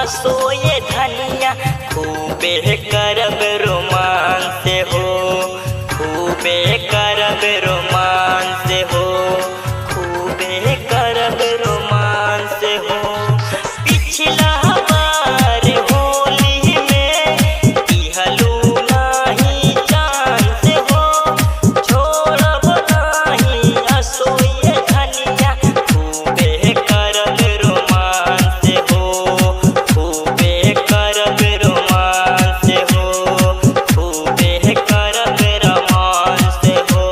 सोए धनिया खूबे करब रोमांस हो, खूबे करब रोमांस हो, खूबे करब रोमांस हो। पिछला बार होली में दिहलू नाही चांस हो, छोड़ब नाही असोए धनिया खूबे करब रोमांस हो, खूबे करब रोमांस हो, खूबे करब रोमांस हो।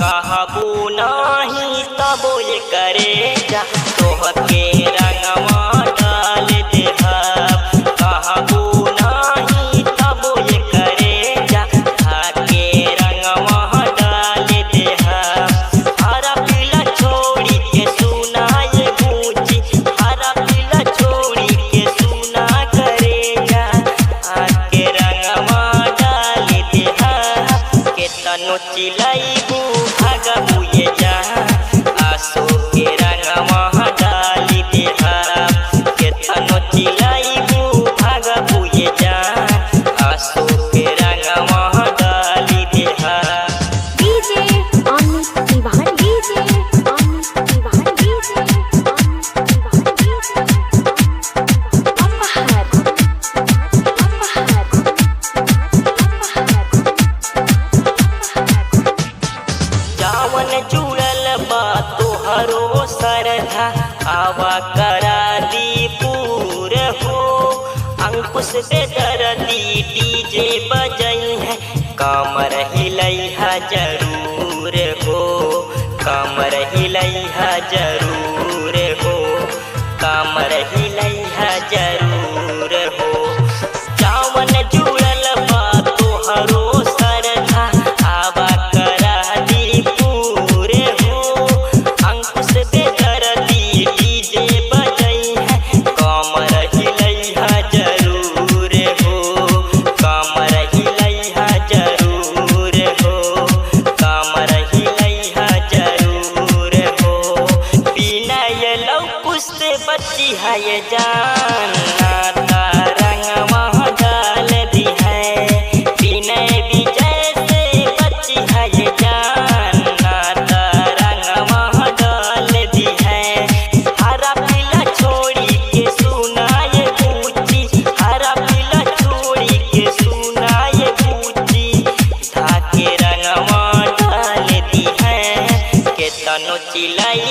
कहबू नाही तबो ये करे जा तोहके रंगवा डाल देहब, कहबू नाही तबो ये करे जा थाके रंगवा डाल देहब। हरा पीला छोड़ी के सुना ये बूची, हरा पीला छोड़ी के सुना करे जा आके रंगवा डाल देहब। केतनो चिलैबू भागबू ये जा आसो के रंगवा डाल देहब। केतनो चिलैबू भागबू ये जा आसो के रंगवा डाल देहब। DJ Amit Tiwari, DJ Amit Tiwari, DJ Amit Tiwari, DJ अपहर जावन जुड़ल बा तोहरो सरधा आवा करा दी पूर हो। अंकुश पे दर्दी डीजे बजई है कमर हिलैहा जरूर हो, कमर हिलैहा जरूर हो, कमर हिलैहा जरूर हो। जावन जुड़ल बा तोहरो सरधा आवा करा दी पूर हो। अंकुश पे दर्दी डीजे बजई है कमर हिलैहा जरूर हो, कमर हिलैहा जरूर हो, कमर हिलैहा जरूर हो। विनय लौकुश से बची है ये जान नाता रंगवा डाल दी है। विनय विजय से बची है ये जान नाता रंगवा डाल दी है। हरा पीला छोड़ी के सुना ये बूची, हरा पीला छोड़ी के सुना ये बूची धाके रंगवा डाल दी है। केतनो चिलई